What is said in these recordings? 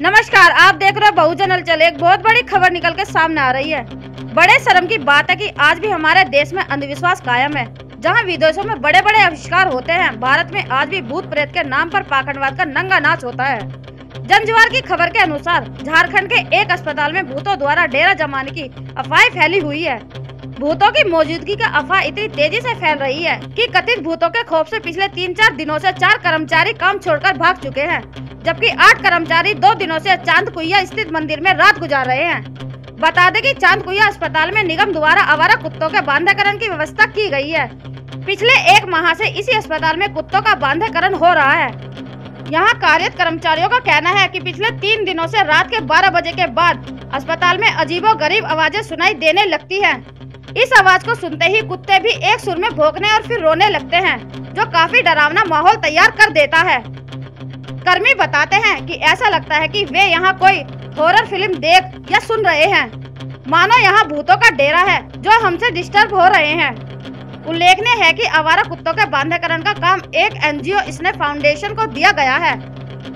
नमस्कार, आप देख रहे हो बहुजन हलचल। एक बहुत बड़ी खबर निकल के सामने आ रही है। बड़े शर्म की बात है कि आज भी हमारे देश में अंधविश्वास कायम है। जहां विदेशों में बड़े बड़े आविष्कार होते हैं, भारत में आज भी भूत प्रेत के नाम पर पाखंडवाद का नंगा नाच होता है। जनजुआर की खबर के अनुसार झारखंड के एक अस्पताल में भूतों द्वारा डेरा जमाने की अफवाह फैली हुई है। भूतों की मौजूदगी का अफवाह इतनी तेजी से फैल रही है कि कथित भूतों के खौफ से पिछले 3-4 दिनों से 4 कर्मचारी काम छोड़कर भाग चुके हैं, जबकि 8 कर्मचारी 2 दिनों से चांदकुइया स्थित मंदिर में रात गुजार रहे हैं। बता दें कि चांदकुइया अस्पताल में निगम द्वारा आवारा कुत्तों के बांधेकरण की व्यवस्था की गई है। पिछले 1 माह से इसी अस्पताल में कुत्तों का बांधेकरण हो रहा है। यहाँ कार्यरत कर्मचारियों का कहना है कि पिछले 3 दिनों से रात के 12 बजे के बाद अस्पताल में अजीबोगरीब आवाजें सुनाई देने लगती हैं। इस आवाज को सुनते ही कुत्ते भी एक सुर में भौंकने और फिर रोने लगते हैं, जो काफी डरावना माहौल तैयार कर देता है। कर्मी बताते हैं कि ऐसा लगता है कि वे यहाँ कोई हॉरर फिल्म देख या सुन रहे हैं, मानो यहाँ भूतों का डेरा है जो हमसे डिस्टर्ब हो रहे हैं। उल्लेखनीय है कि आवारा कुत्तों के बांधेकरण का काम एक NGO स्नेक फाउंडेशन को दिया गया है।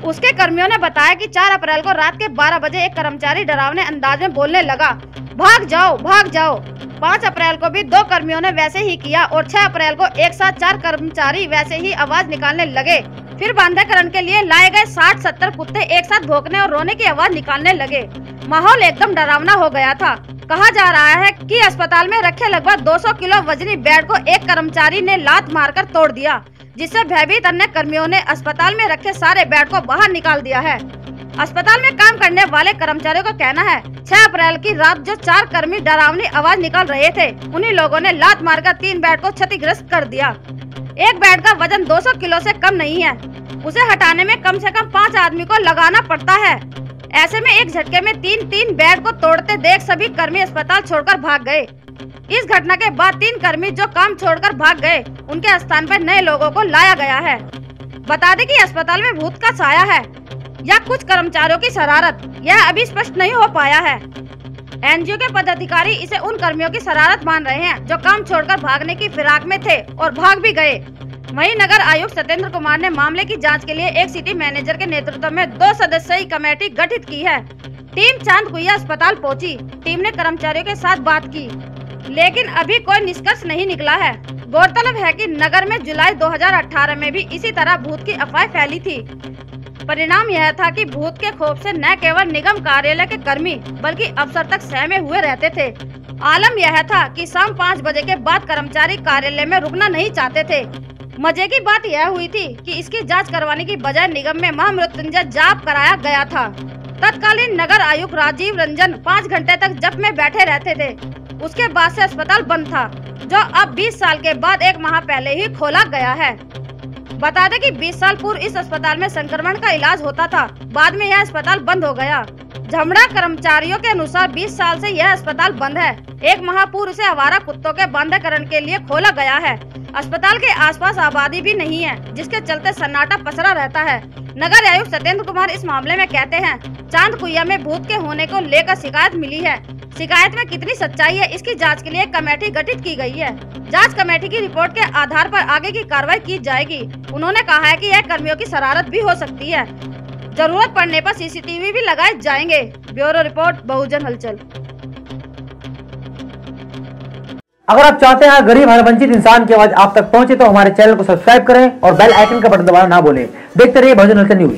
उसके कर्मियों ने बताया कि 4 अप्रैल को रात के 12 बजे एक कर्मचारी डरावने अंदाज में बोलने लगा, भाग जाओ भाग जाओ। 5 अप्रैल को भी 2 कर्मियों ने वैसे ही किया और 6 अप्रैल को एक साथ 4 कर्मचारी वैसे ही आवाज निकालने लगे। फिर बांधेकरण के लिए लाए गए 60-70 कुत्ते एक साथ भौंकने और रोने की आवाज निकालने लगे। माहौल एकदम डरावना हो गया था। कहा जा रहा है कि अस्पताल में रखे लगभग 200 किलो वजनी बेड को एक कर्मचारी ने लात मारकर तोड़ दिया, जिससे भयभीत अन्य कर्मियों ने अस्पताल में रखे सारे बेड को बाहर निकाल दिया है। अस्पताल में काम करने वाले कर्मचारियों का कहना है 6 अप्रैल की रात जो 4 कर्मी डरावनी आवाज निकाल रहे थे, उन्हीं लोगों ने लात मारकर 3 बेड को क्षतिग्रस्त कर दिया। एक बेड का वजन 200 किलो से कम नहीं है। उसे हटाने में कम से कम 5 आदमी को लगाना पड़ता है। ऐसे में एक झटके में 3 बेड को तोड़ते देख सभी कर्मी अस्पताल छोड़कर भाग गए। इस घटना के बाद 3 कर्मी जो काम छोड़कर भाग गए, उनके स्थान पर नए लोगों को लाया गया है। बता दें कि अस्पताल में भूत का साया है या कुछ कर्मचारियों की शरारत, यह अभी स्पष्ट नहीं हो पाया है। NGO के पदाधिकारी इसे उन कर्मियों की शरारत मान रहे हैं जो काम छोड़कर भागने की फिराक में थे और भाग भी गए। वहीं नगर आयुक्त सत्येंद्र कुमार ने मामले की जांच के लिए एक सिटी मैनेजर के नेतृत्व में 2 सदस्यीय कमेटी गठित की है। टीम चांदकुइया अस्पताल पहुंची। टीम ने कर्मचारियों के साथ बात की, लेकिन अभी कोई निष्कर्ष नहीं निकला है। गौरतलब है कि नगर में जुलाई 2018 में भी इसी तरह भूत की अफवाह फैली थी। परिणाम यह था कि भूत के खौफ से न केवल निगम कार्यालय के कर्मी बल्कि अफसर तक सहमे हुए रहते थे। आलम यह था कि शाम 5 बजे के बाद कर्मचारी कार्यालय में रुकना नहीं चाहते थे। मजे की बात यह हुई थी कि इसकी जांच करवाने की बजाय निगम में महामृत्युंजय जाप कराया गया था। तत्कालीन नगर आयुक्त राजीव रंजन 5 घंटे तक जप में बैठे रहते थे। उसके बाद से अस्पताल बंद था, जो अब 20 साल के बाद 1 माह पहले ही खोला गया है। बता दें कि 20 साल पूर्व इस अस्पताल में संक्रमण का इलाज होता था। बाद में यह अस्पताल बंद हो गया। झमड़ा कर्मचारियों के अनुसार 20 साल से यह अस्पताल बंद है। 1 माह पूर्व से आवारा कुत्तों के बांधेकरण के लिए खोला गया है। अस्पताल के आसपास आबादी भी नहीं है, जिसके चलते सन्नाटा पसरा रहता है। नगर आयुक्त सत्येंद्र कुमार इस मामले में कहते हैं, चांदकुइया में भूत के होने को लेकर शिकायत मिली है। शिकायत में कितनी सच्चाई है, इसकी जांच के लिए एक कमेटी गठित की गई है। जांच कमेटी की रिपोर्ट के आधार पर आगे की कार्रवाई की जाएगी। उन्होंने कहा है कि यह कर्मियों की शरारत भी हो सकती है। जरूरत पड़ने पर CCTV भी लगाए जाएंगे। ब्यूरो रिपोर्ट, बहुजन हलचल। अगर आप चाहते हैं गरीब हर वंचित इंसान की आवाज आप तक पहुंचे तो हमारे चैनल को सब्सक्राइब करें और बेल आइकन का बटन दबाना ना भूलें। देखते रहिए बहुजन हलचल न्यूज।